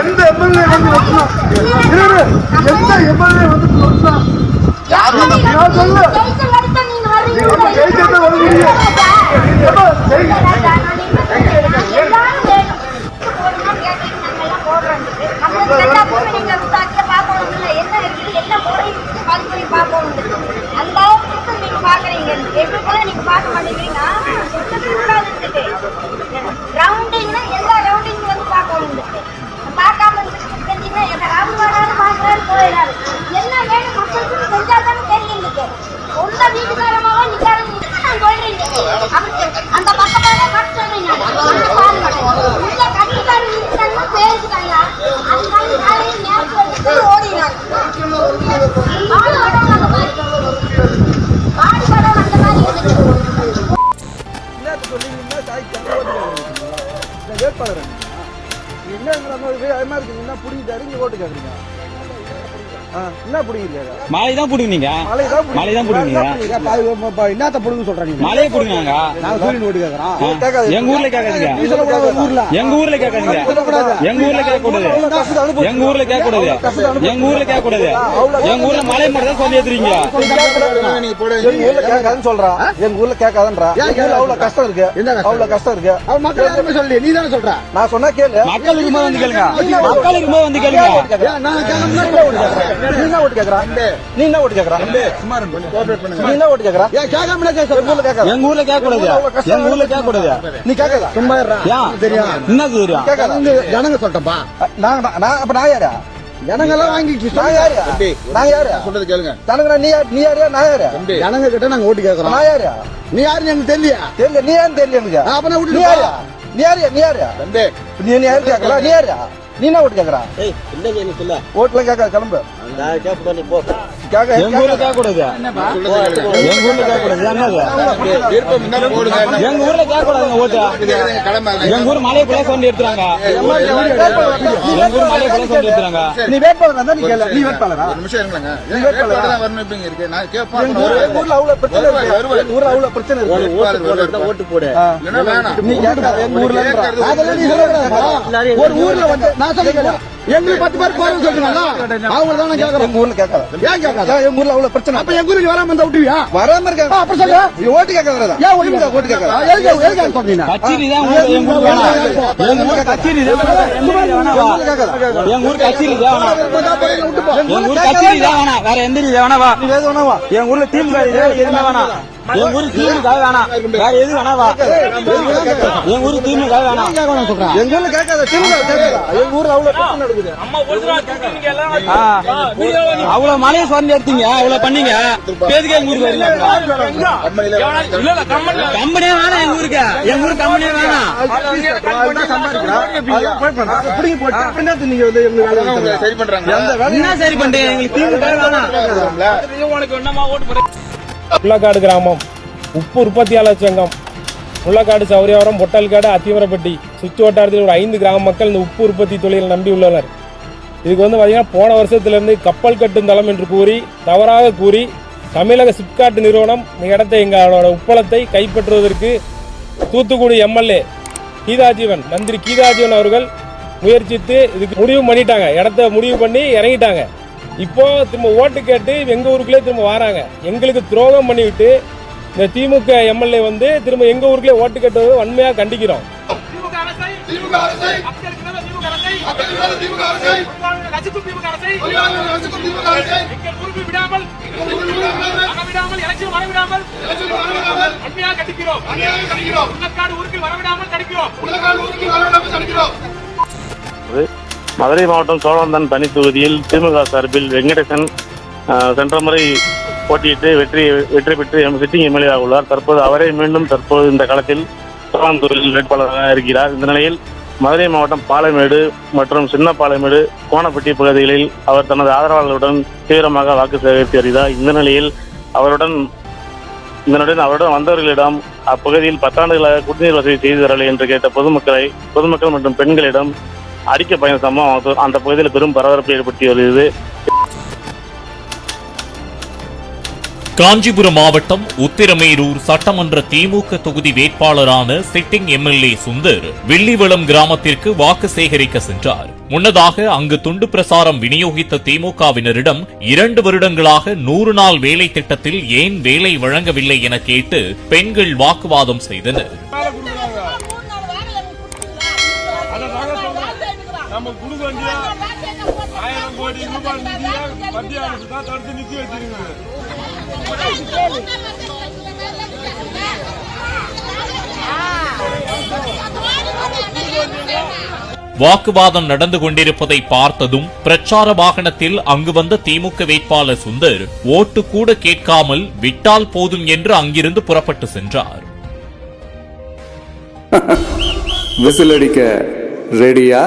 எந்த எம்எல்ஏ வந்து ஒட்டணும்? எந்த எம்எல்ஏ வந்து ஒட்டணும்? சொல்லு ஜெயிச்சத வருவீங்க. அந்த பக்கத்தால கட் சொல்றீங்க வேட்பாளர் என்ன புடிக்கிட்டாரு இங்க ஓட்டு கேக்குறீங்க என்ன புடிங்க மாலை தான் புடுங்க மாலை தான் புடுங்க என்னத்த புடுங்க சொல்றாங்க மாலையே புடுங்க நான் சூரியன் ஓட்டு கேக்குறேன் எங்க ஊர்ல கேட்காதீங்க எங்க ஊர்ல கேட்காதீங்க எங்க ஊர்ல கேட்க கூடாது எங்க ஊர்ல கேட்க கூடாது எங்க ஊர்ல கேட்க கூடாது எங்க ஊர்ல மலை மட்டும் தான் சொல்லி ஏத்துறீங்க எங்க ஊர்ல கேட்காதுன்னு சொல்றா எங்க ஊர்ல கேட்காதுன்றா அவ்வளவு கஷ்டம் இருக்கு அவ்வளவு கஷ்டம் இருக்கு மக்கள் யாருமே சொல்லி நீ தானே சொல்ற நான் சொன்னா கேளு மக்களுக்கு மேல வந்து கேளுங்க மக்களுக்கு மேல வந்து கேளுங்க நீ என்ன ஓட்டு கேக்குறா நீ என்ன ஓட்டு கேக்குறா நீ என்ன ஓட்டு கேக்குறா எங்க ஊர்ல கேட்க கூடாது எங்க ஊர்ல கேட்க கூடாது நீ கேட்காதா சும்மா தெரியும் என்ன தெரியும் ஜனங்க சொல்லிட்டப்பா அப்ப நான் யாரா ஜனங்கெல்லாம் வாங்கிட்டு நான் யாரு நான் யாரு சொல்றது கேளுங்க ஜனங்க நீ யாரு நான் யாரு ஜனங்க கிட்ட நாங்க ஓட்டு கேக்குறோம் நான் யாரு நீ யாருன்னு எனக்கு தெரியல நீ யாருன்னு தெரியல எனக்கு அப்ப நான் நீ யாரு நீ யாரு நீ யாரு நீ யாரு கேட்கல நீ யாரு நீ என்ன ஓட்டு கேக்குறா ஓட்டுல கேட்காது கிளம்பு எங்க ஊர்ல கேட்க கூடாது எங்க ஊர்ல கேட்க கூடாது எங்க ஊர்ல கேட்க கூடாது ஓட்டு எங்க ஊர் மலைக்குள்ள சொல்லி எடுத்துறாங்க எங்க ஊர் மலைக்குள்ள சொல்லி எடுத்துறாங்க நீ வேட்பாளர் நீ கேளு நீ வேட்பாளரா நீ வேட்பாளரா வரணும் இருக்கு நான் கேட்பேன் ஊர்ல அவ்வளவு பிரச்சனை இருக்கு ஊர்ல அவ்வளவு பிரச்சனை இருக்கு ஓட்டு போடு நீ கேட்காத எங்க ஊர்ல அதெல்லாம் நீ சொல்ற ஒரு ஊர்ல வந்து நான் சொல்றேன் எங்களுக்கு 10 பேர் போறோம்னு சொல்றீங்களா அவங்க தான் நான் கேக்குறேன் எங்க ஊர்ல கேட்காத ஏன் கேட்காத எங்க ஊர்ல அவ்வளவு பிரச்சனை அப்ப எங்க ஊருக்கு வராம இருந்தா விட்டுவியா வராம இருக்க அப்ப சொல்ல ஓட்டு கேட்காதடா ஏன் ஓட்டு கேட்காத எங்க சொல்றீங்க கச்சேரி தான் எங்க ஊர் வேணாம் எங்க ஊர் கச்சேரி தான் எங்க ஊர் கச்சேரி தான் எங்க ஊர் கச்சேரி தான் வேணாம் வேற எந்த இது வேணாவா எங்க ஊர்ல திமுக எதுவுமே வேணாம் எங்க ஊர் திமுக வேணாம் வேற எது வேணாவா எங்க ஊர் திமுக வேணாம் சொல்றேன் எங்க ஊர்ல கேட்காத திமுக கேட்காத எங்க ஊர்ல அவ்வளவு பிரச்சனை நடக்குது அவ்வளவு மலையை சொந்த எடுத்தீங்க அவ்வளவு பண்ணீங்க பேருக்கு எங்க ஊருக்கு வரீங்க கம்பெனியே வேணாம் எங்க ஊருக்கு எங்க ஊர் கம்பெனியே வேணாம் என்ன சரி பண்றீங்க எங்களுக்கு திமுக வேணாம் முள்ளக்காடு கிராமம் உப்பு உற்பத்தியாளர் சங்கம் முள்ளக்காடு சௌரியாவரம் பொட்டல்காடு அத்திமரப்பட்டி சுற்று வட்டாரத்தில் ஒரு 5 கிராம மக்கள் இந்த உப்பு உற்பத்தி தொழிலை நம்பி உள்ளனர். இதுக்கு பார்த்தீங்கன்னா போன வருஷத்திலிருந்து கப்பல் கட்டும் தளம் என்று கூறி தவறாக கூறி தமிழக சிப்காட் நிறுவனம் இந்த இடத்தை எங்களோட உப்பளத்தை கைப்பற்றுவதற்கு தூத்துக்குடி எம்எல்ஏ கீதாஜீவன் மந்திரி கீதாஜீவன் அவர்கள் முயற்சித்து இதுக்கு முடிவு பண்ணிட்டாங்க. இடத்த முடிவு பண்ணி இறங்கிட்டாங்க. இப்போ திரும்ப ஓட்டு கேட்டு எங்க ஊருக்குள்ளே திரும்ப வராங்க. எங்களுக்கு துரோகம் பண்ணிவிட்டு இந்த திமுக எம்எல்ஏ திரும்ப எங்க ஊருக்குள்ளே ஓட்டு கேட்டது வன்மையா கண்டிக்கிறோம். மதுரை மாவட்டம் சோழவந்தான் தனி தொகுதியில் திமுக சார்பில் வெங்கடேசன் சென்ற முறை போட்டியிட்டு வெற்றி பெற்று சிட்டிங் எம்எல்ஏவாக உள்ளார். தற்போது அவரே மீண்டும் இந்த களத்தில் சோழவந்தூரில் வேட்பாளராக இருக்கிறார். இந்த நிலையில் மதுரை மாவட்டம் பாலமேடு மற்றும் சின்ன பாலமேடு கோணப்பட்டி பகுதிகளில் அவர் தனது ஆதரவாளர்களுடன் தீவிரமாக வாக்கு சேகரித்து வருகிறார். இந்த நிலையில் அவருடன் வந்தவர்களிடம் அப்பகுதியில் 10 ஆண்டுகளாக குடிநீர் வசதி செய்து தரவில்லை என்று கேட்ட பொதுமக்கள் மற்றும் பெண்களிடம் அடிக்க பயண சம்பவம் அந்த பகுதியில் பெரும் பரபரப்பை ஏற்படுத்தி வருகிறது. காஞ்சிபுரம் மாவட்டம் உத்திரமேரூர் சட்டமன்ற திமுக தொகுதி வேட்பாளரான சிட்டிங் எம்எல்ஏ சுந்தர் வில்லிவளம் கிராமத்திற்கு வாக்கு சேகரிக்க சென்றார். முன்னதாக அங்கு துண்டு பிரசாரம் விநியோகித்த திமுகவினரிடம் 2 வருடங்களாக 100 நாள் வேலை திட்டத்தில் ஏன் வேலை வழங்கவில்லை என கேட்டு பெண்கள் வாக்குவாதம் செய்தனர். நம்ம குடுக்க வேண்டிய 1000 கோடி ரூபாய் நிதியை மத்திய அரசு தான் தடுத்து நிறுத்தி வச்சிருக்குது. வாக்குவாதம் நடந்து கொண்டிருப்பதை பார்த்ததும் பிரச்சார வாகனத்தில் அங்கு வந்த திமுக வேட்பாளர் சுந்தர் ஓட்டு கூட கேட்காமல் விட்டால் போதும் என்று அங்கிருந்து புறப்பட்டு சென்றார். விசில் அடிக்க ரெடியா?